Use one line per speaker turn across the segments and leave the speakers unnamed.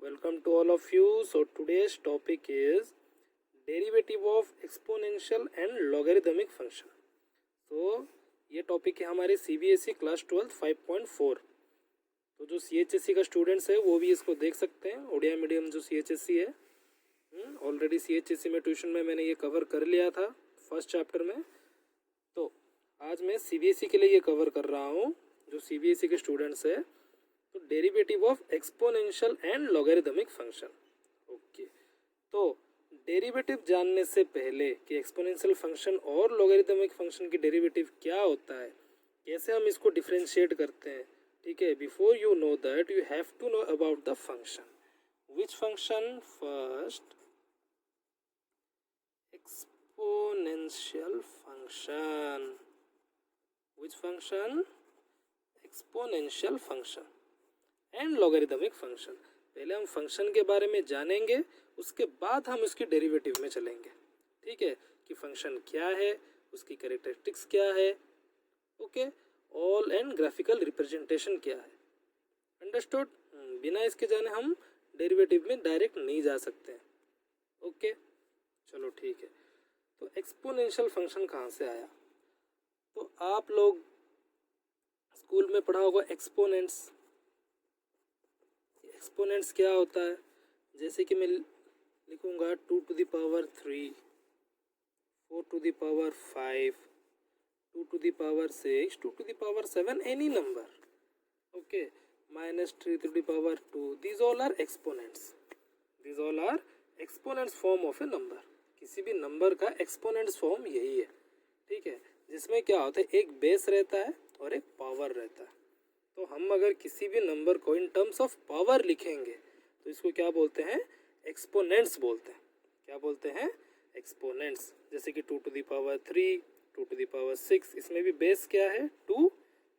Welcome to all of you. So today's topic is derivative of exponential and logarithmic function. So ये topic है हमारे CBSE class 12 5.4. तो जो CHSE का students है वो भी इसको देख सकते हैं. ओडिया मीडियम जो CHSE है, ऑलरेडी CHSE में ट्यूशन में मैंने ये कवर कर लिया था फर्स्ट चैप्टर में. तो आज मैं CBSE के लिए ये कवर कर रहा हूँ जो CBSE के स्टूडेंट्स है. तो derivative of exponential and logarithmic function. Okay, तो डेरिवेटिव जानने से पहले कि एक्सपोनेंशियल फंक्शन और लॉगरिदमिक फंक्शन की डेरिवेटिव क्या होता है, कैसे हम इसको डिफरेंशिएट करते हैं, ठीक है. Before you know that you have to know about the function. Which function? First exponential function. Which function? Exponential function and logarithmic function. पहले हम फंक्शन के बारे में जानेंगे, उसके बाद हम इसकी डेरिवेटिव में चलेंगे, ठीक है, कि फंक्शन क्या है, उसकी कैरेक्टरिस्टिक्स क्या है, okay, all and graphical representation क्या है. अंडरस्टूड? बिना इसके जाने हम डेरिवेटिव में डायरेक्ट नहीं जा सकते हैं. ओके, चलो ठीक है. तो एक्सपोनेंशियल फंक्शन कहाँ से आया? तो आप लोग स्कूल में पढ़ा होगा एक्सपोनेंट्स. एक्सपोनेंट्स क्या होता है? जैसे कि मैं लिखूंगा 2 to the power 3, 4 to the power 5, 2 to the power 6, 2 to the power 7, any number. Okay, minus 3 to the power 2. These all are exponents. These all are exponents form of a number. किसी भी number का exponents form यही है, ठीक है, जिसमें क्या होता है, एक बेस रहता है और एक पावर रहता है. तो हम अगर किसी भी नंबर को इन टर्म्स ऑफ पावर लिखेंगे तो इसको क्या बोलते हैं? एक्सपोनेंट्स बोलते हैं. क्या बोलते हैं? एक्सपोनेंट्स. जैसे कि 2 to the power 3, 2 to the power 6, इसमें भी बेस क्या है? 2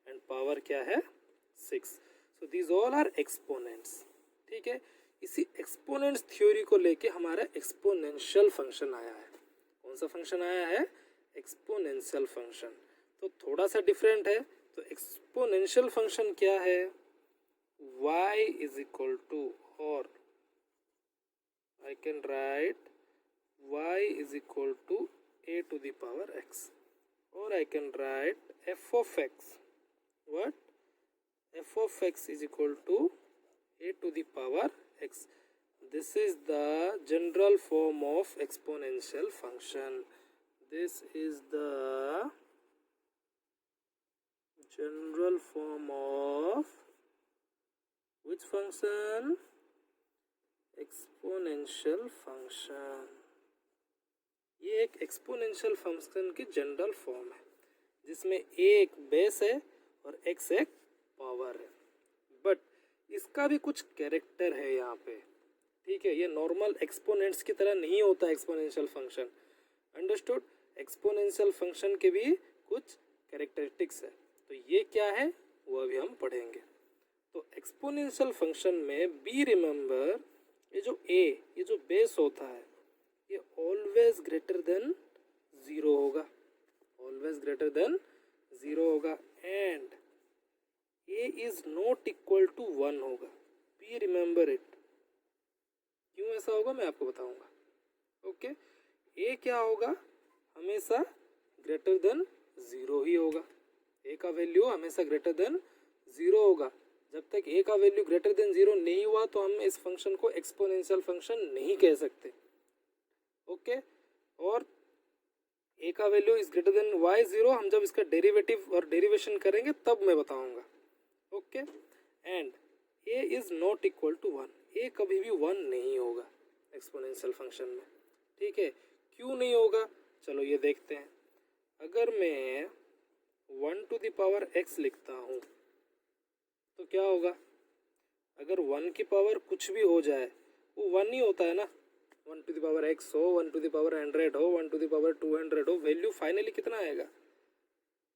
एंड पावर क्या है? 6. So these all are exponents, ठीक है. इसी एक्सपोनेंट्स थ्योरी को लेके हमारा एक्सपोनेंशियल फंक्शन आया है. कौन सा फंक्शन आया है? Exponential function. तो थोड़ा सा डिफरेंट है. तो एक्सपोनेंशियल फंक्शन क्या है? y इज इक्वल टू, और I can write y is equal to a to the power x, or I can write f of x. What? f of x is equal to a to the power x. This is the general form of exponential function. This is the general form of which function? Exponential function. ये एक exponential function की general form है जिसमें a एक base है और x एक power है. बट इसका भी कुछ कैरेक्टर है यहाँ पे, ठीक है. ये नॉर्मल एक्सपोनेंट्स की तरह नहीं होता exponential function. Understood? Exponential function के भी कुछ कैरेक्टरिस्टिक्स है. तो ये क्या है वो अभी हम पढ़ेंगे. तो एक्सपोनेंशियल फंक्शन में बी रिमेंबर, ये जो a, ये जो बेस होता है, ये ऑलवेज ग्रेटर देन 0 होगा. ऑलवेज ग्रेटर देन 0 होगा. And a is not equal to 1 होगा. Be remember it. क्यों ऐसा होगा मैं आपको बताऊंगा. ओके, a क्या होगा? हमेशा ग्रेटर देन 0 ही होगा. a का वैल्यू हमेशा ग्रेटर देन 0 होगा. जब तक a का वैल्यू ग्रेटर देन 0 नहीं हुआ तो हम इस फंक्शन को एक्सपोनेंशियल फंक्शन नहीं कह सकते. ओके, और a का value is greater than y0 हम जब इसका डेरिवेटिव और डेरिवेशन करेंगे तब मैं बताऊंगा. Okay, and a is not equal to 1. a कभी भी 1 नहीं होगा एक्सपोनेंशियल फंक्शन में, ठीक है. क्यों नहीं होगा? चलो ये देखते हैं. अगर मैं 1 to the power x लिखता हूँ तो क्या होगा? अगर 1 की पावर कुछ भी हो जाए वो 1 ही होता है ना. 1 to the power x हो, 1 to the power 100 हो, 1 to the power 200 हो, वैल्यू फाइनली कितना आएगा?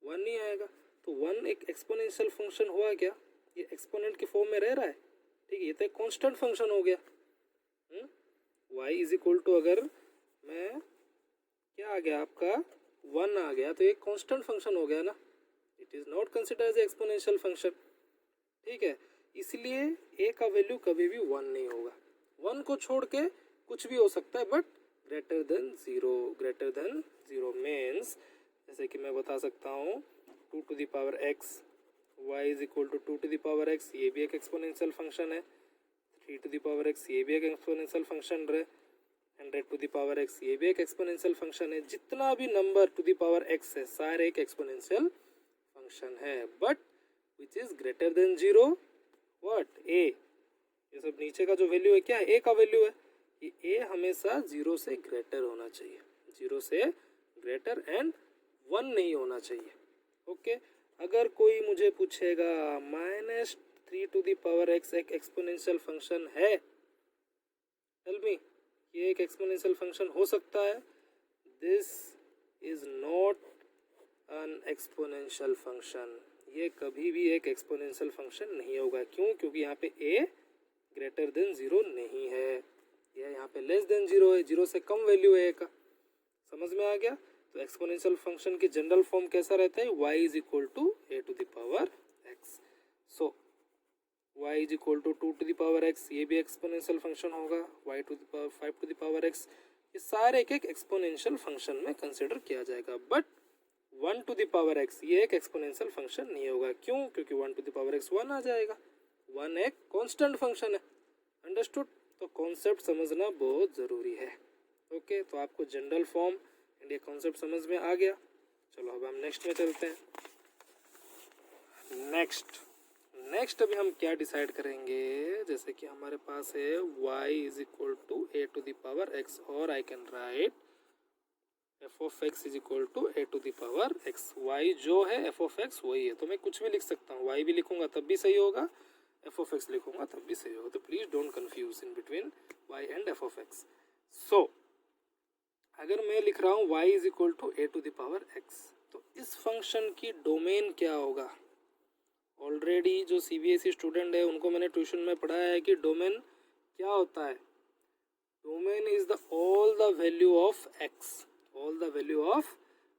1 ही आएगा. तो 1 एक एक्सपोनेंशियल फंक्शन हुआ क्या? ये एक्सपोनेंट की फॉर्म में रह रहा है, ठीक है. ये तो एक कांस्टेंट फंक्शन हो गया. y इज इक्वल टू, अगर मैं क्या आ गया आपका 1 आ गया तो एक कांस्टेंट फंक्शन हो गया ना. It is not considered as exponential function, ठीक है. इसलिए a का वैल्यू कभी भी 1 नहीं होगा. 1 को छोड़ के कुछ भी हो सकता है but greater than zero means जैसे कि मैं बता सकता हूँ 2 to the power x y is equal to 2 to the power x, ये भी एक एक्सपोनेंशियल फंक्शन है। 3 टू द पावर x ये भी एक एक्सपोनेंशियल फंक्शन है। 100 टू द पावर x ये भी एक एक्सपोनेंशियल फंक्शन है। जितना भी number two the power x है सारे एक एक्सपोनेंशियल फंक्शन है but which is greater than zero what a। ये सब नीचे का जो वैल्यू है क्या है, a का वैल्यू है। ये a हमेशा 0 से ग्रेटर होना चाहिए, 0 से ग्रेटर एंड 1 नहीं होना चाहिए। ओके अगर कोई मुझे पूछेगा -3 टू द पावर x एक एक्सपोनेंशियल फंक्शन है, टेल मी ये एक एक्सपोनेंशियल फंक्शन हो सकता है? This is not an exponential function, ये कभी भी एक एक्सपोनेंशियल फंक्शन नहीं होगा। क्यों? क्योंकि यहाँ पे a ग्रेटर देन ज़ीरो नहीं है, यह यहाँ पे लेस देन ज़ीरो है, 0 से कम वैल्यू है a का। समझ में आ गया? तो एक्सपोनेंशियल फंक्शन की जनरल फॉर्म कैसा रहता है? y is equal to a to the power x। So y is equal to 2 to the power x, ये भी एक्सपोनेंशियल फंक्शन होगा। y to the power 5 to the power x, ये सारे एक एक्सपोनेंशियल फंक्शन में कंसिडर किया जाएगा but 1 to the power x ये एक एक्सपोनेंशियल फंक्शन नहीं होगा। क्यों? क्योंकि 1 टू द पावर x 1 आ जाएगा, 1 एक कांस्टेंट फंक्शन है। अंडरस्टूड? तो कॉन्सेप्ट समझना बहुत ज़रूरी है। ओके तो आपको जनरल फॉर्म एंड ये कॉन्सेप्ट समझ में आ गया। चलो अब हम नेक्स्ट में चलते हैं। नेक्स्ट अभी हम क्या डिसाइड करेंगे, जैसे कि हमारे पास है y is equal to a to the power x और I can write f of x is equal to a to the power x। y जो है f ऑफ x वही है, तो मैं कुछ भी लिख सकता हूँ, y भी लिखूंगा तब भी सही होगा, f ऑफ x लिखूंगा तब भी सही होगा। तो please don't confuse in between y and f of x। So अगर मैं लिख रहा हूँ y is equal to a to the power x, तो इस फंक्शन की डोमेन क्या होगा? ऑलरेडी जो CBSE स्टूडेंट है उनको मैंने ट्यूशन में पढ़ाया है कि डोमेन क्या होता है। Domain is the all the value of x, all the value of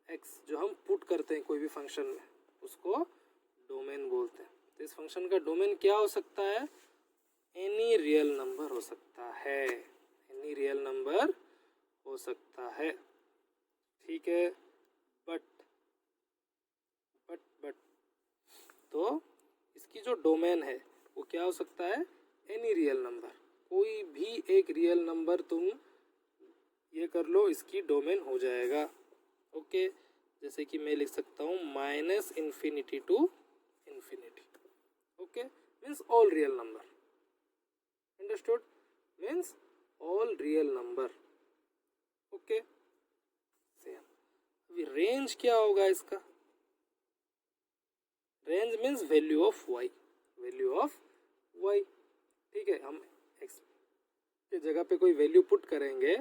x जो हम पुट करते हैं कोई भी फंक्शन में उसको डोमेन बोलते हैं। तो इस फंक्शन का डोमेन क्या हो सकता है? एनी रियल नंबर हो सकता है, एनी रियल नंबर हो सकता है। ठीक है बट तो इसकी जो डोमेन है वो क्या हो सकता है? एनी रियल नंबर, कोई भी एक रियल नंबर तुम ये कर लो इसकी डोमेन हो जाएगा। ओके जैसे कि मैं लिख सकता हूँ -infinity to infinity. Okay means all real number. Understood? Means all real number. Okay same. अभी रेंज क्या होगा इसका? Range means value of y, value of y। ठीक है हम x के जगह पे कोई वैल्यू पुट करेंगे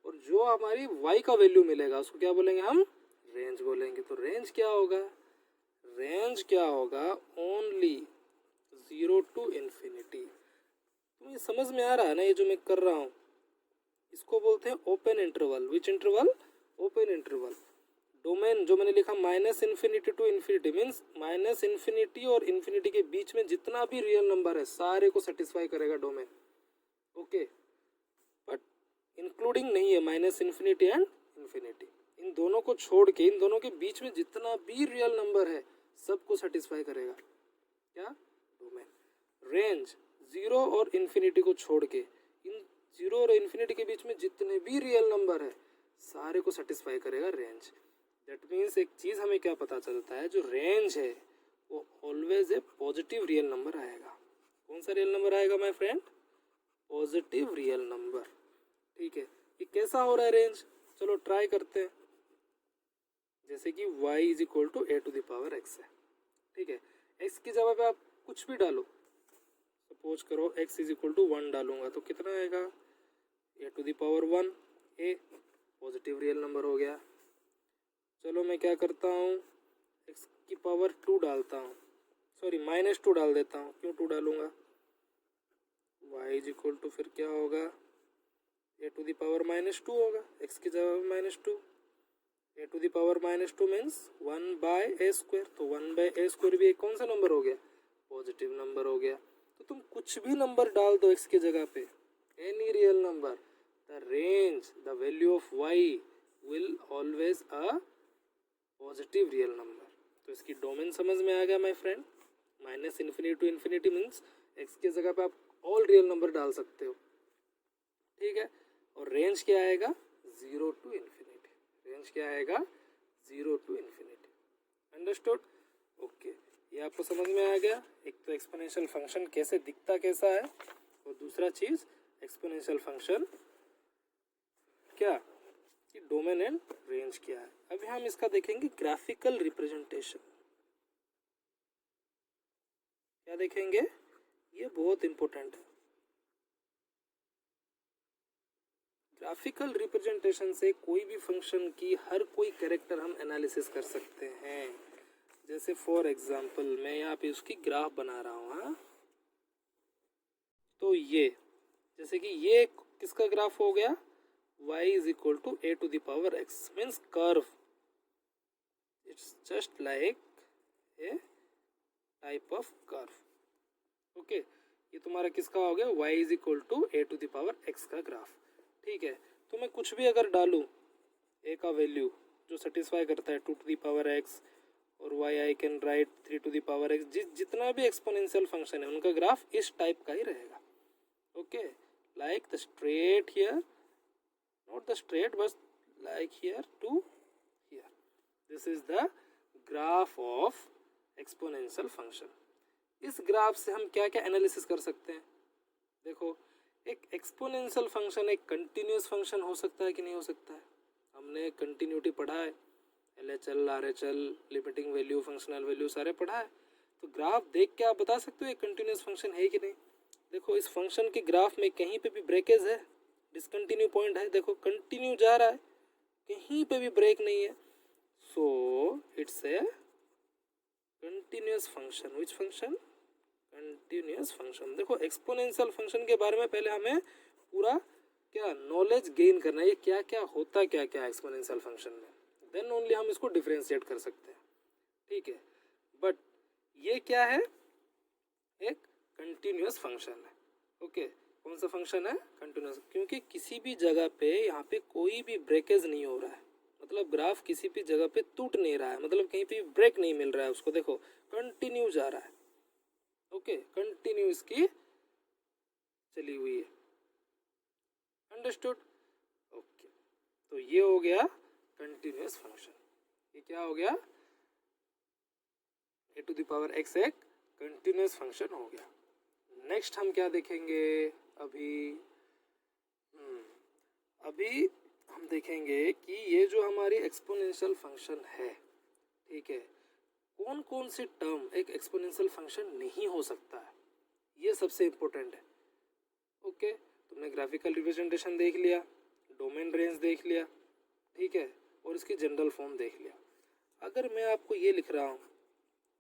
और जो हमारी y का वैल्यू मिलेगा उसको क्या बोलेंगे? हम रेंज बोलेंगे। तो रेंज क्या होगा? रेंज क्या होगा? Only 0 to infinity. तुम्हें समझ में आ रहा है ना ये जो मैं कर रहा हूँ? इसको बोलते हैं open interval. Which interval? Open interval. Domain जो मैंने लिखा -infinity to infinity means -infinity और इन्फिनिटी के बीच में जितना भी रियल नंबर है सारे को सेटिस्फाई करेगा डोमेन। ओके बट इंक्लूडिंग नहीं है -इन्फिनिटी एंड इन्फिनिटी, इन दोनों को छोड़ के इन दोनों के बीच में जितना भी रियल नंबर है सबको सेटिस्फाई करेगा क्या? डोमेन। रेंज 0 और इन्फिनिटी को छोड़ के इन 0 और इन्फिनिटी के बीच में जितने भी रियल नंबर है सारे को सेटिस्फाई करेगा रेंज। दैट मीन्स एक चीज़ हमें क्या पता चलता है, जो रेंज है वो always a positive real number आएगा। कौन सा रियल नंबर आएगा my friend? Positive real number. ठीक है ये कैसा हो रहा है रेंज? चलो ट्राई करते हैं। जैसे कि y is equal to a to the power x है। ठीक है x की जगह पे आप कुछ भी डालो, सपोज करो x इज इक्वल टू 1 डालूंगा तो कितना आएगा? a to the power 1 a, positive real number हो गया। चलो मैं क्या करता हूँ x की पावर 2 डालता हूँ, सॉरी -2 डाल देता हूँ। क्यों 2 डालूंगा? y इज इक्वल टू फिर क्या होगा? a टू द पावर -2 होगा, x की जगह -2, a to the power -2 means 1/a²। तो 1/a² भी एक कौन सा नंबर हो गया? पॉजिटिव नंबर हो गया। तो तुम कुछ भी नंबर डाल दो x की जगह पे, any real number, the range, the value of y will always a positive real number. तो इसकी डोमेन समझ में आ गया my friend. Minus infinity to infinity means x की जगह पे आप ऑल रियल नंबर डाल सकते हो, ठीक है। और रेंज क्या आएगा, 0 टू इन्फिनिटी। रेंज क्या आएगा, 0 टू इन्फिनिटी। अंडरस्टूड? ओके, ये आपको समझ में आ गया। एक तो एक्सपोनेंशियल फंक्शन कैसे दिखता कैसा है, और दूसरा चीज एक्सपोनेंशियल फंक्शन क्या कि डोमेन एंड रेंज क्या है। अभी हम इसका देखेंगे ग्राफिकल रिप्रेजेंटेशन। क्या देखेंगे, ये बहुत इंपॉर्टेंट है। ग्राफिकल रिप्रेजेंटेशन से कोई भी फंक्शन की हर कोई कैरेक्टर हम एनालिसिस कर सकते हैं। जैसे फॉर एग्जांपल मैं यहाँ पे उसकी ग्राफ बना रहा हूँ, हाँ? तो ये जैसे कि ये किसका ग्राफ हो गया, y is equal to a to the power x means curve. It's just like a type of curve. Okay, ये तुम्हारा किसका हो गया, y is equal to a to the power x का ग्राफ, ठीक है। तो मैं कुछ भी अगर डालूं a का वैल्यू जो सेटिस्फाई करता है 2 to the power x और y I can write 3 to the power x, जितना भी एक्सपोनेंशियल फंक्शन है उनका ग्राफ इस टाइप का ही रहेगा। Okay, like the straight here, not the straight but like here to here. This is the graph of exponential function. इस graph से हम क्या क्या एनालिसिस कर सकते हैं। देखो, एक एक्सपोनेंशियल फंक्शन एक कंटिन्यूस फंक्शन हो सकता है कि नहीं हो सकता है। हमने कंटिन्यूटी पढ़ा है, LHL, RHL, limiting value, functional value सारे पढ़ा है। तो ग्राफ देख के आप बता सकते हो ये कंटिन्यूस फंक्शन है कि नहीं। देखो, इस फंक्शन की ग्राफ में कहीं पे भी ब्रेकेज है, डिसकंटिन्यू पॉइंट है, देखो कंटिन्यू जा रहा है, कहीं पे भी ब्रेक नहीं है। So it's a continuous function. Which function, continuous function. देखो, एक्सपोनेंशियल फंक्शन के बारे में पहले हमें पूरा क्या नॉलेज गेन करना है, ये क्या क्या होता क्या क्या एक्सपोनेंशियल फंक्शन में, देन ओनली हम इसको डिफरेंशिएट कर सकते हैं, ठीक है। बट ये क्या है, एक कंटिन्यूअस फंक्शन है। ओके, कौन सा फंक्शन है, कंटिन्यूअस, क्योंकि किसी भी जगह पे यहाँ पे कोई भी ब्रेकेज नहीं हो रहा है, मतलब ग्राफ किसी भी जगह पे टूट नहीं रहा है, मतलब कहीं पे ब्रेक नहीं मिल रहा है उसको। देखो कंटिन्यू जा रहा है, ओके, कंटिन्यू इसकी चली हुई है। अंडरस्टूड? ओके, तो ये हो गया कंटिन्यूअस फंक्शन। ये क्या हो गया, ए टू द पावर एक्स एक कंटिन्यूअस फंक्शन हो गया। नेक्स्ट हम क्या देखेंगे, अभी हम देखेंगे कि ये जो हमारी एक्सपोनेंशियल फंक्शन है, ठीक है, कौन कौन सी टर्म एक एक्सपोनेंशियल फंक्शन नहीं हो सकता है, ये सबसे इम्पोर्टेंट है। ओके, तुमने ग्राफिकल रिप्रेजेंटेशन देख लिया, डोमेन रेंज देख लिया, ठीक है, और इसकी जनरल फॉर्म देख लिया। अगर मैं आपको ये लिख रहा हूँ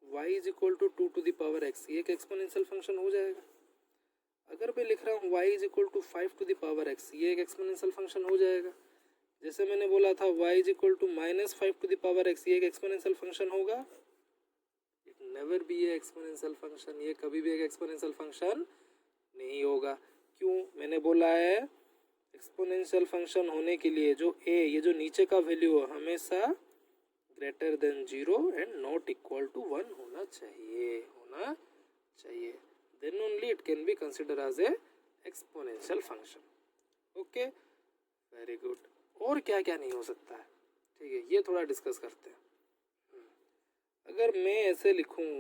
y is equal to 2 to the power x, ये एक एक्सपोनेंशियल फंक्शन हो जाएगा। अगर मैं लिख रहा हूँ y is equal to 5 to the power x, ये एक एक्सपोनेंशियल फंक्शन हो जाएगा। जैसे मैंने बोला था y is equal to -5 to the power x, ये एक एक्सपोनेंशियल फंक्शन होगा। It never be a exponential function, ये कभी भी एक एक्सपोनेंशियल फंक्शन नहीं होगा। क्यों, मैंने बोला है एक्सपोनेंशियल फंक्शन होने के लिए जो a, ये जो नीचे का वैल्यू है, हमेशा greater than 0 and not equal to 1 होना चाहिए, then only it can be considered as a exponential function. Okay, very good. और क्या क्या नहीं हो सकता है, ठीक है, ये थोड़ा डिस्कस करते हैं। अगर मैं ऐसे लिखूं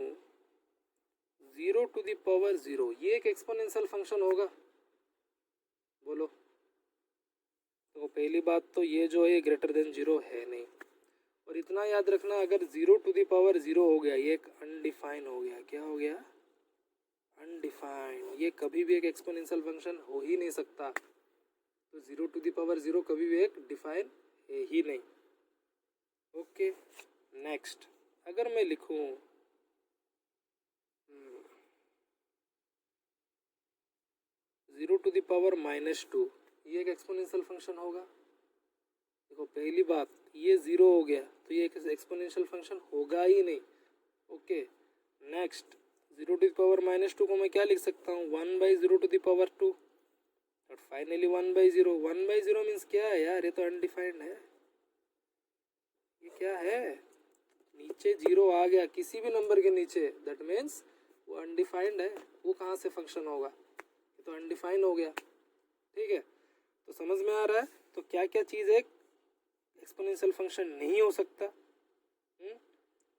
0 to the power 0, ये एक एक्सपोनेंशियल फंक्शन होगा, बोलो। तो पहली बात तो ये जो है ग्रेटर देन 0 है नहीं, और इतना याद रखना, अगर 0 to the power 0 हो गया, ये एक अनडिफाइन हो गया। क्या हो गया, अनडिफाइंड, ये कभी भी एक एक्सपोनेंशियल फंक्शन हो ही नहीं सकता। तो 0 to the power 0 कभी भी एक डिफाइन है ही नहीं। ओके, नेक्स्ट अगर मैं लिखूं 0 to the power -2, ये एक एक्सपोनेंशियल फंक्शन होगा। देखो, पहली बात ये 0 हो गया तो ये एक एक्सपोनेंशियल फंक्शन होगा ही नहीं। Okay, next 0 to the power -2 को मैं क्या लिख सकता हूँ, 1/0 to the power 2, और फाइनली 1/0। 1/0 मीन्स क्या है यार, ये तो अनडिफाइंड है, ये क्या है, नीचे जीरो आ गया किसी भी नंबर के नीचे, दैट मीन्स वो अनडिफाइंड है, वो कहाँ से फंक्शन होगा, ये तो अनडिफाइंड हो गया। ठीक है, तो समझ में आ रहा है। तो क्या क्या चीज़ एक एक्सपोनेंशियल फंक्शन नहीं हो सकता,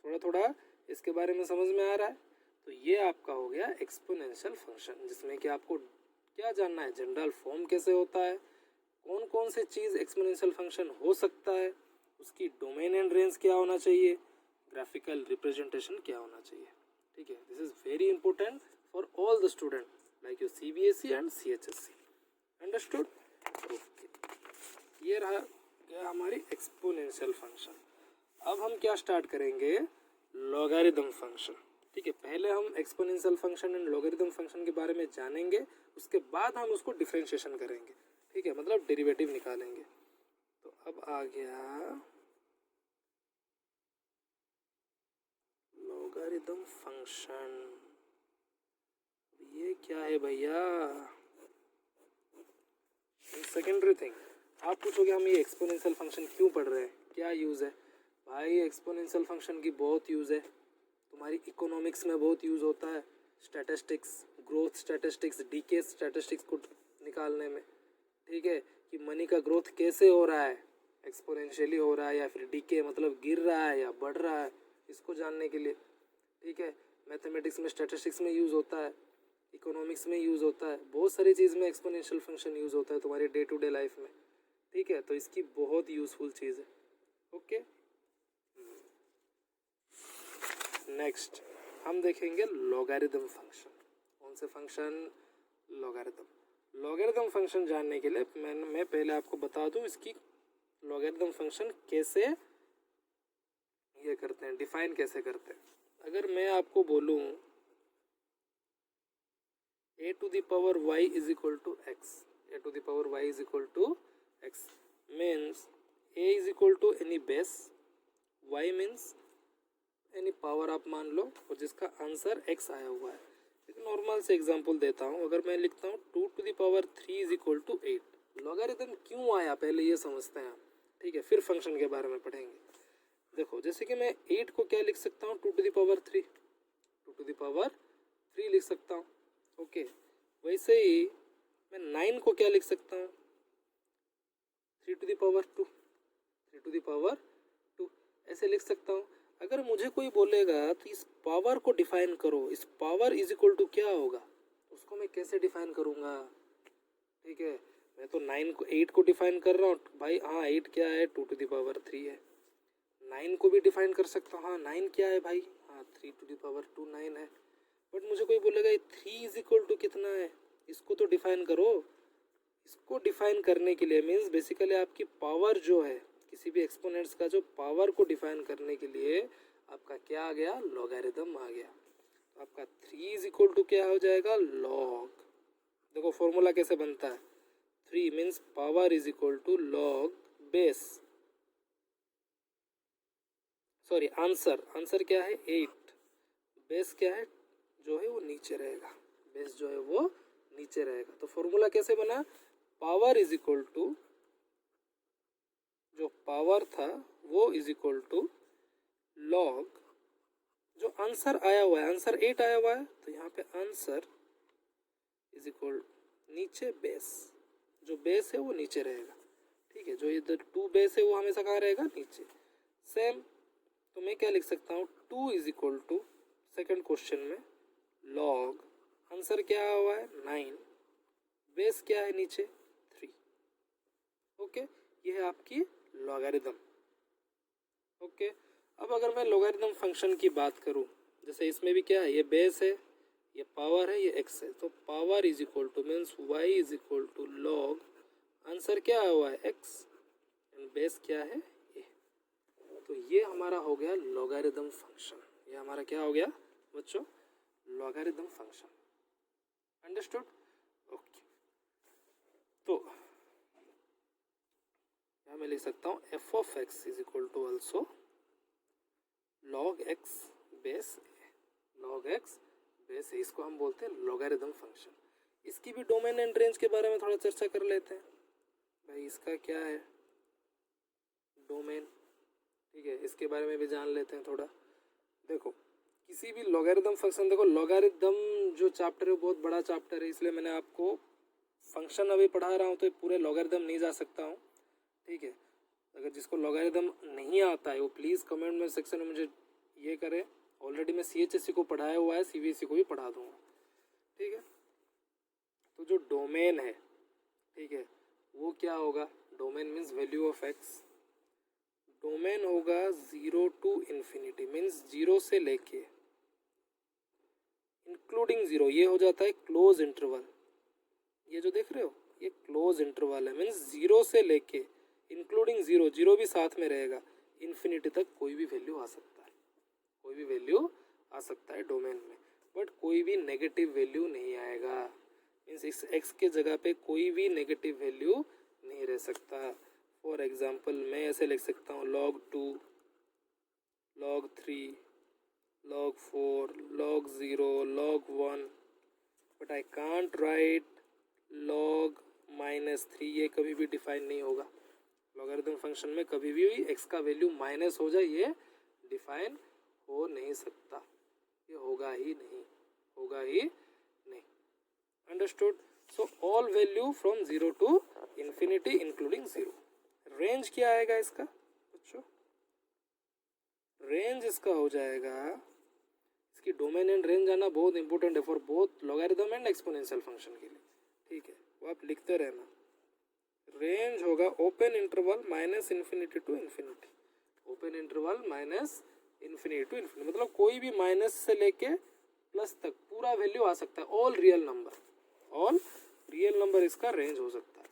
थोड़ा थोड़ा इसके बारे में समझ में आ रहा है। तो ये आपका हो गया एक्सपोनेंशियल फंक्शन, जिसमें कि आपको क्या जानना है, जनरल फॉर्म कैसे होता है, कौन कौन से चीज़ एक्सपोनेंशियल फंक्शन हो सकता है, उसकी डोमेन एंड रेंज क्या होना चाहिए, ग्राफिकल रिप्रेजेंटेशन क्या होना चाहिए। ठीक है, this is very important for all the student like your CBSE and CHSC। Understood? ये रहा हमारी एक्सपोनेंशियल फंक्शन। अब हम क्या स्टार्ट करेंगे, लॉगरिदम फंक्शन। ठीक है, पहले हम exponential function and logarithm function के बारे में जानेंगे, उसके बाद हम उसको डिफरेंशिएशन करेंगे। ठीक है, मतलब डेरिवेटिव निकालेंगे। तो अब आ गया लॉगरिदम फंक्शन। ये क्या है भैया, सेकेंडरी थिंग। आप पूछोगे हम ये एक्सपोनेंशियल फंक्शन क्यों पढ़ रहे हैं, क्या यूज़ है। भाई एक्सपोनेंशियल फंक्शन की बहुत यूज़ है, तुम्हारी इकोनॉमिक्स में बहुत यूज़ होता है, statistics, growth statistics, decay statistics को निकालने में। ठीक है, कि मनी का ग्रोथ कैसे हो रहा है, एक्सपोनेंशियली हो रहा है या फिर डीके मतलब गिर रहा है या बढ़ रहा है, इसको जानने के लिए। ठीक है, मैथमेटिक्स में, स्टैटिस्टिक्स में यूज़ होता है, इकोनॉमिक्स में यूज़ होता है, बहुत सारी चीज़ में एक्सपोनेंशियल फंक्शन यूज़ होता है तुम्हारे डे टू डे लाइफ में। ठीक है, तो इसकी बहुत यूज़फुल चीज़ है। ओके, नेक्स्ट हम देखेंगे लॉगरिदम फंक्शन। कौन से फंक्शन, लॉगरिदम। लॉगरिदम फंक्शन जानने के लिए मैं पहले आपको बता दूं इसकी लॉगरिदम फंक्शन कैसे ये करते हैं, डिफाइन कैसे करते हैं। अगर मैं आपको बोलूं a to the power y is equal to x, a to the power y is equal to x means a is equal to any base, y means any power आप मान लो, और जिसका आंसर x आया हुआ है। एक normal से example देता हूँ, अगर मैं लिखता हूँ 2 to the power 3 is equal to 8। Logarithm क्यों आया पहले ये समझते हैं। ठीक है, फिर फंक्शन के बारे में पढ़ेंगे। देखो, जैसे कि मैं 8 को क्या लिख सकता हूँ, 2 to the power 3, 2 to the power 3 लिख सकता हूँ। ओके, वैसे ही मैं 9 को क्या लिख सकता हूँ, 3 to the power 2, 3 to the power 2 ऐसे लिख सकता हूँ। अगर मुझे कोई बोलेगा तो इस पावर को डिफाइन करो, इस पावर इज इक्वल टू क्या होगा, उसको मैं कैसे डिफाइन करूँगा। ठीक है, मैं तो 9 को 8 को डिफाइन कर रहा हूँ भाई, हाँ 8 क्या है, 2 to the power 3 है। 9 को भी डिफाइन कर सकता हूँ, हाँ 9 क्या है भाई, हाँ 3 to the power 2 9 है। बट मुझे कोई बोलेगा 3 इज इक्वल टू कितना है, इसको तो डिफाइन करो। इसको डिफाइन करने के लिए मीन्स बेसिकली आपकी पावर जो है, किसी भी एक्सपोनेंट्स का जो पावर को डिफाइन करने के लिए आपका क्या आ गया, लॉगरिदम आ गया। तो आपका 3 इज इक्वल टू क्या हो जाएगा, लॉग। देखो फॉर्मूला कैसे बनता है, 3 means power is equal to log base, sorry answer, answer क्या है 8, बेस क्या है जो है वो नीचे रहेगा, बेस जो है वो नीचे रहेगा। तो फॉर्मूला कैसे बना, पावर इज इक्वल टू, जो पावर था वो इज इक्वल टू लॉग, जो आंसर आया हुआ है, आंसर 8 आया हुआ है, तो यहाँ पे आंसर इज इक्वल नीचे बेस, जो बेस है वो नीचे रहेगा। ठीक है, जो इधर 2 बेस है वो हमेशा कहाँ रहेगा, नीचे। सेम, तो मैं क्या लिख सकता हूँ, 2 is equal to second question में लॉग, आंसर क्या आया हुआ है 9, बेस क्या है नीचे 3। ओके, ये है आपकी लॉगरिदम। ओके, अब अगर मैं लॉगरिदम फंक्शन की बात करूं, जैसे इसमें भी क्या है, ये बेस है, ये पावर है, ये एक्स है, तो power is equal to means y is equal to log, answer क्या आया हुआ है एक्स, एंड बेस क्या है ये। तो ये हमारा हो गया लॉगरिदम फंक्शन, ये हमारा क्या हो गया बच्चों, लॉगरिदम फंक्शन। अंडरस्टूड? ओके, तो यहाँ मैं लिख सकता हूँ F of X is equal to also log X base A, log X base A, इसको हम बोलते हैं लॉगरिदम फंक्शन। इसकी भी डोमेन एंड रेंज के बारे में थोड़ा चर्चा कर लेते हैं। भाई इसका क्या है डोमेन, ठीक है, इसके बारे में भी जान लेते हैं थोड़ा। देखो किसी भी लॉगरिदम फंक्शन, देखो लॉगरिदम जो चैप्टर है वो बहुत बड़ा चैप्टर है, इसलिए मैंने आपको फंक्शन अभी पढ़ा रहा हूँ तो पूरे लॉगरिदम नहीं जा सकता हूँ, ठीक है। अगर जिसको लॉगरिदम नहीं आता है वो प्लीज़ कमेंट में सेक्शन में मुझे ये करे। ऑलरेडी मैं CHSE को पढ़ाया हुआ है, CBSE को भी पढ़ा दूंगा, ठीक है। तो जो डोमेन है, ठीक है, वो क्या होगा, domain means value of x. Domain होगा 0 to इन्फिनिटी, मीन्स 0 से लेके इंक्लूडिंग 0, ये हो जाता है क्लोज इंटरवल। ये जो देख रहे हो ये क्लोज इंटरवल है, मीन्स 0 से लेके इंक्लूडिंग 0, 0 भी साथ में रहेगा, इन्फिनिटी तक कोई भी वैल्यू आ सकता है, कोई भी वैल्यू आ सकता है डोमेन में, बट कोई भी नेगेटिव वैल्यू नहीं आएगा। मीन्स इस एक्स के जगह पे कोई भी नेगेटिव वैल्यू नहीं रह सकता। फॉर एग्जाम्पल मैं ऐसे लिख सकता हूँ log 2, log 3, log 4, log 0, log 1, but I can't right log -3, ये कभी भी डिफाइन नहीं होगा लॉगरिदम फंक्शन में। कभी भी एक्स का वैल्यू माइनस हो जाए ये डिफाइन हो नहीं सकता, ये होगा ही नहीं, होगा ही नहीं। Understood? So all value from 0 to infinity including 0। Range क्या आएगा इसका बच्चों? रेंज इसका हो जाएगा, इसकी डोमेन एंड रेंज आना बहुत इंपॉर्टेंट है for both logarithm and exponential function के लिए, ठीक है, वो आप लिखते रहना। रेंज होगा open interval -infinity to infinity, open interval -infinity to infinity, मतलब कोई भी माइनस से लेके प्लस तक पूरा वैल्यू आ सकता है, all real number, all real number इसका रेंज हो सकता है।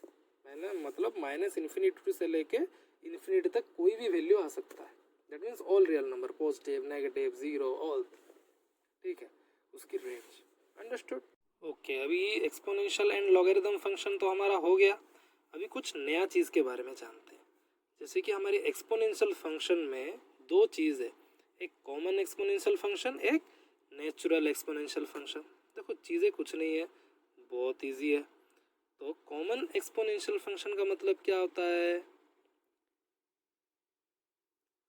मैंने मतलब -इन्फिनिटी से लेके इन्फिनिटी तक कोई भी वैल्यू आ सकता है, that means all real number, positive negative 0 all, ठीक है, उसकी रेंज। अंडरस्टूड? ओके, अभी एक्सपोनेंशियल एंड लॉगरिदम फंक्शन तो हमारा हो गया। अभी कुछ नया चीज़ के बारे में जानते हैं। जैसे कि हमारे एक्सपोनेंशियल फंक्शन में दो चीज़ है, एक कॉमन एक्सपोनेंशियल फंक्शन, एक नेचुरल एक्सपोनेंशियल फंक्शन। देखो चीज़ें कुछ नहीं है, बहुत इजी है। तो कॉमन एक्सपोनेंशियल फंक्शन का मतलब क्या होता है?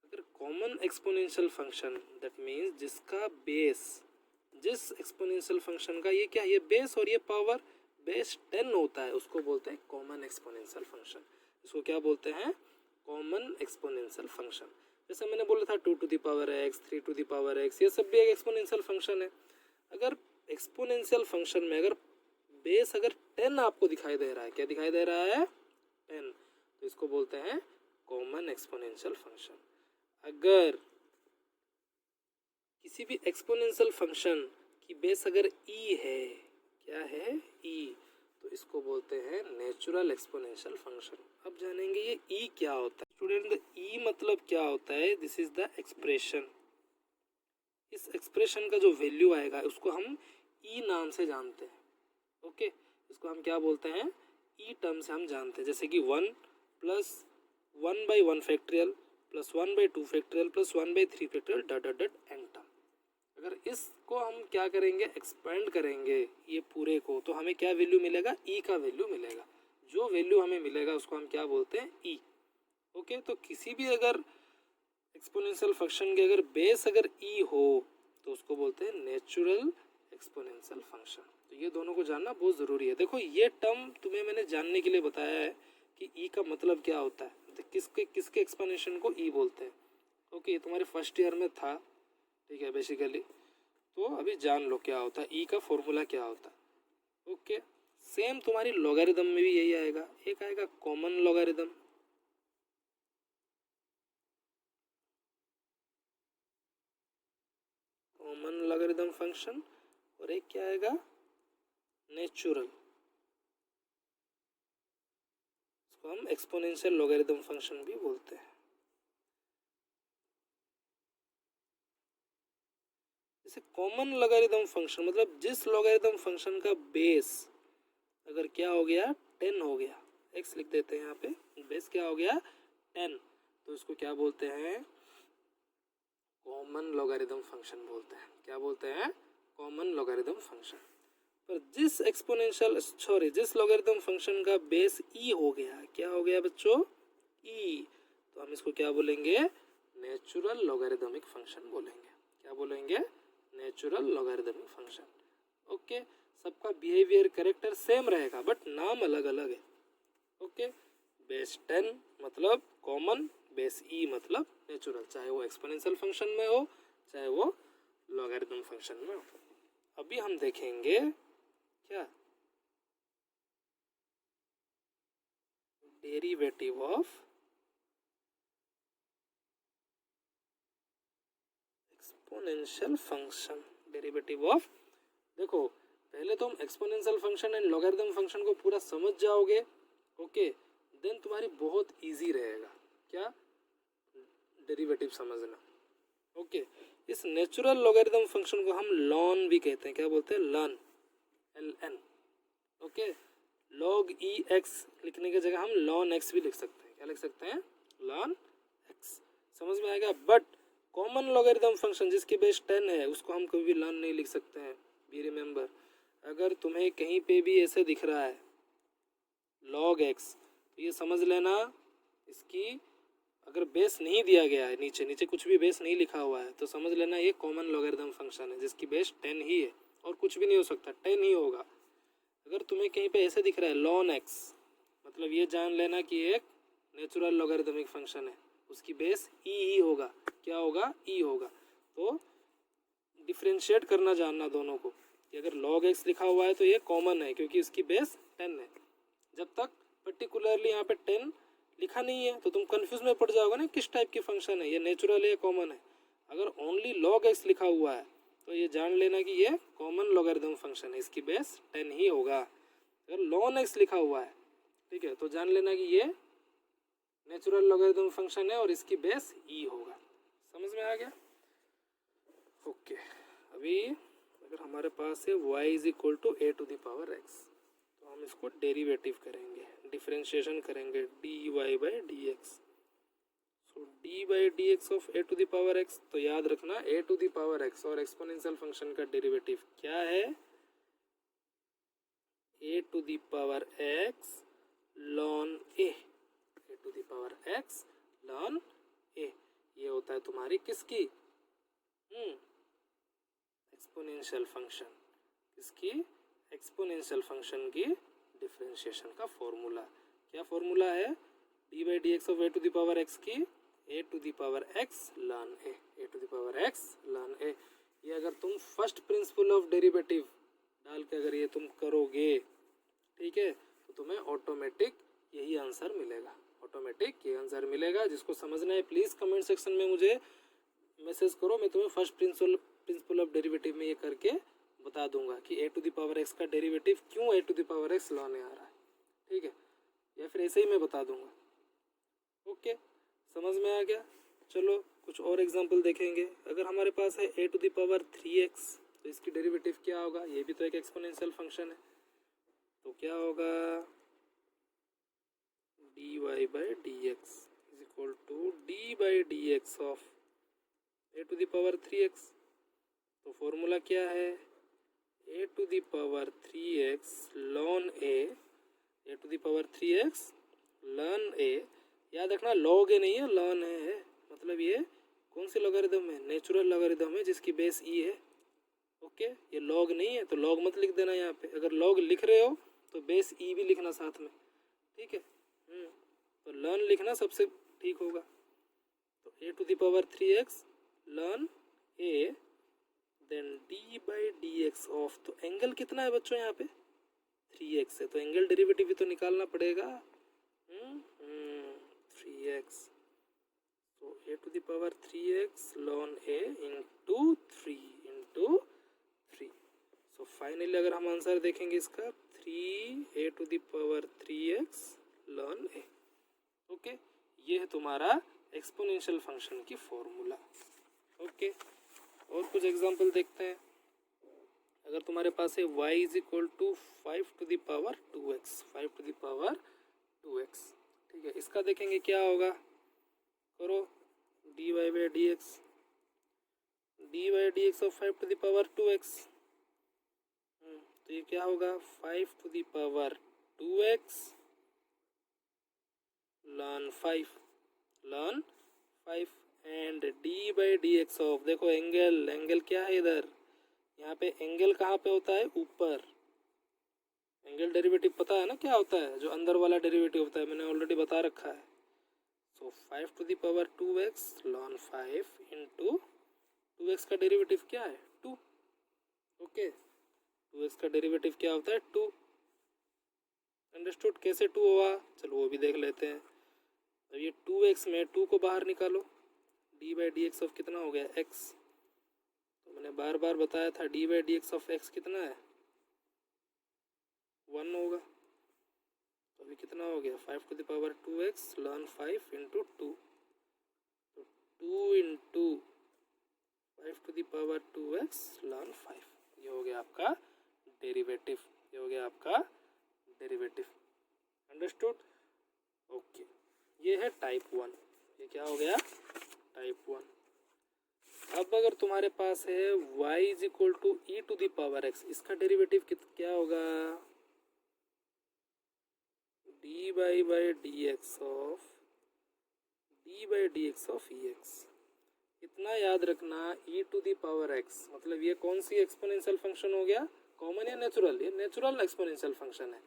अगर common exponential function that means जिसका बेस, जिस एक्सपोनेंशियल फंक्शन का ये क्या, ये बेस और ये पावर बेस 10 होता है, उसको बोलते हैं कॉमन एक्सपोनेंशियल फंक्शन। इसको क्या बोलते हैं? Common exponential function. जैसे मैंने बोला था 2 to the power x, 3 to the power x, ये सब भी एक एक्सपोनेंशियल फंक्शन है। अगर एक्सपोनेंशियल फंक्शन में अगर बेस अगर 10 आपको दिखाई दे रहा है, क्या दिखाई दे रहा है? 10, तो इसको बोलते हैं कॉमन एक्सपोनेंशियल फंक्शन। अगर किसी भी एक्सपोनेंशियल फंक्शन की बेस अगर e है, क्या है? e, तो इसको बोलते हैं नेचुरल एक्सपोनेंशियल फंक्शन। अब जानेंगे ये e क्या होता है। स्टूडेंट e मतलब क्या होता है? This is the expression. इस एक्सप्रेशन का जो वैल्यू आएगा उसको हम e नाम से जानते हैं। ओके, इसको हम क्या बोलते हैं? e टर्म से हम जानते हैं। जैसे कि 1 plus 1/1 factorial plus 1/2 factorial plus 1/3 factorial dot dot dot n term. अगर इसको हम क्या करेंगे, एक्सपेंड करेंगे ये पूरे को, तो हमें क्या वैल्यू मिलेगा? e का वैल्यू मिलेगा। जो वैल्यू हमें मिलेगा उसको हम क्या बोलते हैं? e। ओके, तो किसी भी अगर एक्सपोनेंशियल फंक्शन के अगर बेस अगर e हो तो उसको बोलते हैं नेचुरल एक्सपोनेंशियल फंक्शन। तो ये दोनों को जानना बहुत ज़रूरी है। देखो ये टर्म तुम्हें मैंने जानने के लिए बताया है कि e का मतलब क्या होता है, तो किसके किसके एक्सप्लेनेशन को e बोलते हैं। ओके, ये तुम्हारे फर्स्ट ईयर में था, ठीक है, बेसिकली। तो अभी जान लो क्या होता है, e का फॉर्मूला क्या होता है। ओके, सेम तुम्हारी लॉगरिदम में भी यही आएगा। एक आएगा common logarithm, common logarithm function, और एक क्या आएगा? नेचुरल। इसको हम एक्सपोनेंशियल लॉगरिदम फंक्शन भी बोलते हैं। जैसे कॉमन लॉगरिदम फंक्शन मतलब जिस लॉगरिदम फंक्शन का बेस अगर क्या हो गया? 10 हो गया, x लिख देते हैं यहाँ पे, बेस क्या हो गया? 10, तो इसको क्या बोलते हैं? कॉमन लॉगरिदम फंक्शन बोलते हैं। क्या बोलते हैं? Common logarithm function. पर जिस लॉगरिथम फंक्शन का बेस ई हो गया, क्या हो गया बच्चों, ई, तो हम इसको क्या बोलेंगे, नेचुरल लॉगरिथमिक फंक्शन बोलेंगे। क्या बोलेंगे, नेचुरल लॉगरिथमिक फंक्शन। ओके, सबका बिहेवियर कैरेक्टर सेम रहेगा बट नाम अलग अलग है। ओके, बेस 10 मतलब कॉमन, बेस ई मतलब नेचुरल, चाहे वो एक्सपोनेंशियल फंक्शन में हो चाहे वो लॉगरिथम फंक्शन में हो। अभी हम देखेंगे क्या, derivative of exponential function. Derivative of, देखो पहले तो हम exponential function and logarithm function को पूरा समझ जाओगे, ओके, देन तुम्हारी बहुत इजी रहेगा क्या, डेरिवेटिव समझना। ओके, इस नेचुरल लॉगरिथम फंक्शन को हम लॉन भी कहते हैं। क्या बोलते हैं, लॉन, LN। ओके, लॉग ई एक्स लिखने की जगह हम लॉन एक्स भी लिख सकते हैं। क्या लिख सकते हैं, लॉन एक्स। समझ में आएगा। बट कॉमन लॉगरिथम फंक्शन जिसकी बेस 10 है उसको हम कभी भी लॉन नहीं लिख सकते हैं। बी रिमेंबर, अगर तुम्हें कहीं पे भी ऐसे दिख रहा है लॉग एक्स, तो ये समझ लेना इसकी अगर बेस नहीं दिया गया है, नीचे नीचे कुछ भी बेस नहीं लिखा हुआ है, तो समझ लेना ये कॉमन लॉगरिथम फंक्शन है जिसकी बेस 10 ही है और कुछ भी नहीं हो सकता, 10 ही होगा। अगर तुम्हें कहीं पे ऐसे दिख रहा है लॉन एक्स, मतलब ये जान लेना कि एक नेचुरल लॉगरिथमिक फंक्शन है, उसकी बेस ई ही होगा। क्या होगा, ई होगा। तो डिफ्रेंशिएट करना जानना दोनों को, कि अगर लॉग एक्स लिखा हुआ है तो ये कॉमन है क्योंकि इसकी बेस 10 है। जब तक पर्टिकुलरली यहाँ पे 10 लिखा नहीं है तो तुम कंफ्यूज में पड़ जाओगे ना किस टाइप की फंक्शन है, ये नेचुरल है कॉमन है। अगर ओनली लॉग एक्स लिखा हुआ है तो ये जान लेना कि ये कॉमन लॉगरिथम फंक्शन है, इसकी बेस 10 ही होगा। अगर लॉन एक्स लिखा हुआ है, ठीक है, तो जान लेना कि ये नेचुरल लॉगरिथम फंक्शन है और इसकी बेस ई होगा। समझ में आ गया। ओके, अभी अगर हमारे पास है y is equal to A to the power X, तो हम इसको डेरिवेटिव करेंगे, डिफरेंशिएशन करेंगे dy by D X. So D by D x of A to the power X, तो याद रखना A to the power X और exponential function का डेरिवेटिव क्या है, A to the power X ln A to the power X ln A. ये होता है तुम्हारी किसकी, एक्सपोनेंशियल फंक्शन, किसकी, एक्सपोनेंशियल फंक्शन की डिफरेंशिएशन का फॉर्मूला। क्या फॉर्मूला है, D by D x of A to the power X की A to the power X ln A, A to the power X ln A. ये अगर तुम first principle of derivative डाल के अगर ये तुम करोगे, ठीक है, तो तुम्हें ऑटोमेटिक यही आंसर मिलेगा, ऑटोमेटिक ये आंसर मिलेगा। जिसको समझना है प्लीज़ कमेंट सेक्शन में मुझे मैसेज करो, मैं तुम्हें फर्स्ट प्रिंसिपल ऑफ डेरिवेटिव में ये करके बता दूंगा कि ए टू द पावर एक्स का डेरिवेटिव क्यों ए टू द पावर एक्स लाने आ रहा है, ठीक है, या फिर ऐसे ही मैं बता दूंगा। ओके, समझ में आ गया। चलो कुछ और एग्जांपल देखेंगे। अगर हमारे पास है A to the power 3x, तो इसकी डेरिवेटिव क्या होगा, ये भी तो एक एक्सपोनेंशियल फंक्शन है, तो क्या होगा, D Y by D X is equal to D by D x of A to the power 3x। तो फॉर्मूला क्या है, A to the power 3x ln A to the power 3x ln A. याद रखना log ए नहीं है, lawn है, मतलब ये कौन सी लॉगरिथम है, नेचुरल लॉगरिथम है जिसकी बेस ई है। ओके, ये लॉग नहीं है तो लॉग मत लिख देना यहाँ पे, अगर लॉग लिख रहे हो तो बेस ई भी लिखना साथ में, ठीक है। तो लॉन लिखना सबसे ठीक होगा। तो A to the power 3x ln A then D by D x of, तो एंगल कितना है बच्चों यहाँ पे, 3x है, तो एंगल डेरिवेटिव भी तो निकालना पड़ेगा, 3x, तो A to the power 3x ln A into 3। So finally अगर हम आंसर देखेंगे इसका 3 to the power 3x ln A. Okay, ये है तुम्हारा एक्सपोनेंशियल फंक्शन की फॉर्मूला। ओके, और कुछ एग्जांपल देखते हैं। अगर तुम्हारे पास है y is equal to 5 to the power 2x, 5 to the power 2x, ठीक है, इसका देखेंगे क्या होगा, करो d Y by D x of 5 to the power 2x। तो ये क्या होगा 5 to the power 2x ln 5 and d by D x of, देखो एंगल क्या है इधर, यहाँ पे एंगल कहाँ पे होता है, ऊपर। एंगल डेरिवेटिव पता है ना क्या होता है, जो अंदर वाला डेरिवेटिव होता है, मैंने ऑलरेडी बता रखा है। सो 5 to the power 2x ln 5 into 2x का डेरिवेटिव क्या है 2। ओके 2x का डेरिवेटिव क्या होता है 2। अंडरस्टूड, कैसे 2 हुआ, चलो वो भी देख लेते हैं। अब ये 2x में 2 को बाहर निकालो, d by D x of कितना हो गया x। तो मैंने बार बार बताया था d by D x of x कितना है 1 होगा। तो अभी कितना हो गया 5 to the power 2x ln 5 into 2। तो 2 into 5 to the power 2x ln 5, ये हो गया आपका डेरिवेटिव, ये हो गया आपका डेरिवेटिव। Understood, okay. ये है टाइप 1, ये क्या हो गया टाइप 1। अब अगर तुम्हारे पास है y is equal to e to the power x, इसका डेरिवेटिव क्या होगा d by D x of e x. इतना याद रखना, e to the power x मतलब ये कौन सी एक्सपोनेंशियल फंक्शन हो गया, कॉमन या नेचुरल, ये नेचुरल एक्सपोनेंशियल फंक्शन है।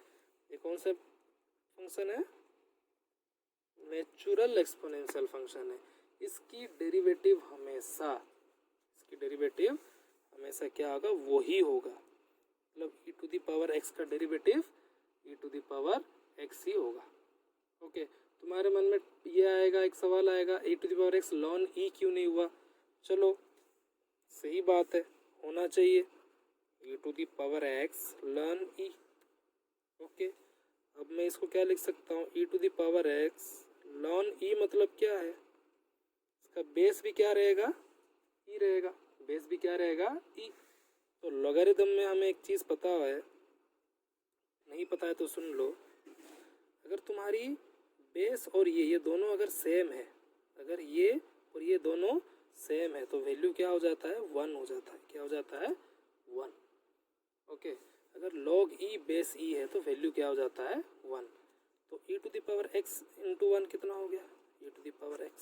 ये कौन सा फंक्शन है, नेचुरल एक्सपोनेंशियल फंक्शन है। इसकी डेरिवेटिव हमेशा क्या होगा, वही होगा। मतलब e to the power x का derivative e to the power x ही होगा। ओके, तुम्हारे मन में ये आएगा, एक सवाल आएगा e to the power x ln e क्यों नहीं हुआ। चलो सही बात है, होना चाहिए e to the power x ln e। Okay, अब मैं इसको क्या लिख सकता हूँ, e to the power x ln e मतलब क्या है, इसका बेस भी क्या रहेगा e रहेगा, बेस भी क्या रहेगा e। तो लॉगरिथम में हमें एक चीज़ पता है, नहीं पता है तो सुन लो। अगर तुम्हारी बेस और ये दोनों अगर सेम है, अगर ये और ये दोनों सेम है, तो वैल्यू क्या हो जाता है 1 हो जाता है। क्या हो जाता है 1। ओके, अगर log e बेस e है तो वैल्यू क्या हो जाता है 1। तो e to the power x into 1 कितना हो गया e to the power x।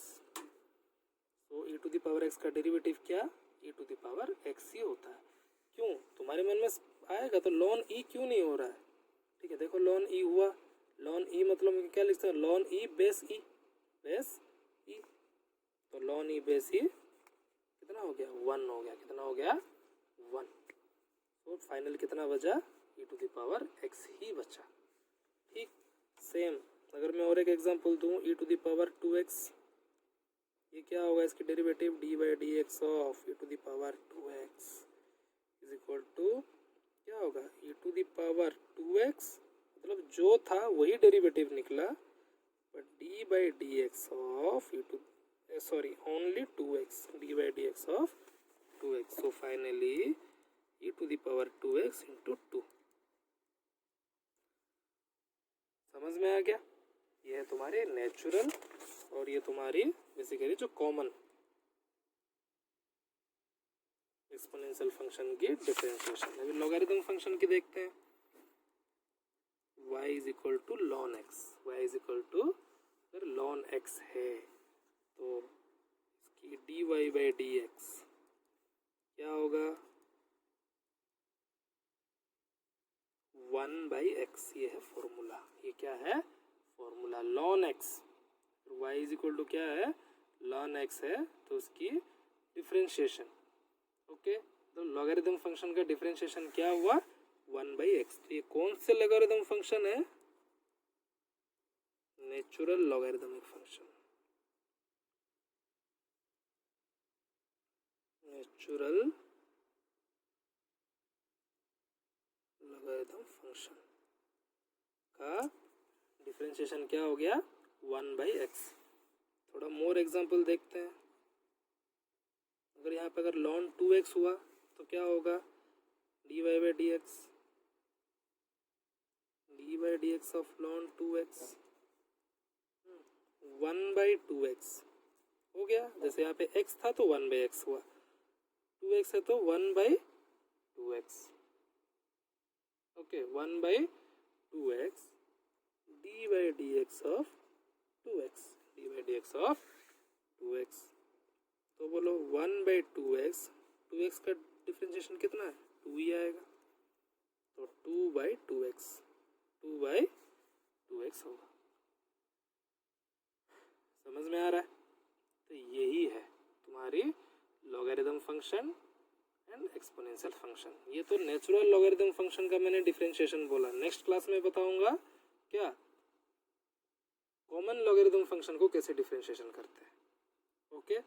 तो e to the power x का डेरिवेटिव क्या e to the power x ही होता है। क्यों, तुम्हारे मन में आएगा तो ln e क्यों नहीं हो रहा है। ठीक है, देखो ln e हुआ, ln e मतलब क्या लिख सकते हैं, ln e बेस e, तो ln e बेस e कितना हो गया 1 हो गया। कितना हो गया 1। तो फाइनल कितना बचा e to the power x ही बचा। ठीक, सेम अगर मैं और एक एग्जांपल दूं e to the power 2x, ये क्या होगा, इसकी derivative d by D x of e to the power 2x is equal to क्या होगा e to the power 2x, मतलब जो था वही डेरिवेटिव निकला, but d by D x of only 2x, d by D x of 2x। So finally e to the power 2x into 2। समझ में आ गया, ये है तुम्हारे नेचुरल और ये तुम्हारी बेसिकली जो कॉमन एक्सपोनेंशियल फंक्शन की डिफरेंशिएशन। अभी लॉगरिथम फंक्शन की देखते हैं। y is equal to ln x, y is equal to अगर ln x है तो इसकी dy बाई डी एक्स क्या होगा 1 बाई एक्स। ये है फॉर्मूला, ये क्या है formula ln x। y is equal to क्या है ln x है, तो उसकी डिफरेंशिएशन। ओके, तो लॉगरिथम फंक्शन का डिफरेंशिएशन क्या हुआ 1 बाई एक्स। तो ये कौन से लॉगरिथम फंक्शन है, natural logarithmic function, natural logarithm function का डिफरेंशिएशन क्या हो गया 1 बाई एक्स। थोड़ा मोर एग्जांपल देखते हैं। अगर यहाँ पे अगर ln 2x हुआ तो क्या होगा dy by D x, D by D x of ln 2x 1 by 2x हो गया। जैसे यहाँ पे x था तो 1 बाई एक्स हुआ, 2x है तो 1 by 2x। Okay 1/2x D by D x of 2x, D by D x of 2x। तो बोलो 1/2x, 2x का डिफ्रेंशिएशन कितना है, 2 ही आएगा, तो 2/2x, 2/2x होगा। समझ में आ रहा है? तो यही है तुम्हारी logarithm function and exponential function. ये तो नेचुरल लॉगरिथम फंक्शन का मैंने डिफरेंशिएशन बोला, नेक्स्ट क्लास में बताऊंगा क्या कॉमन लॉगरिथम फंक्शन को कैसे डिफरेंशिएशन करते हैं। ओके।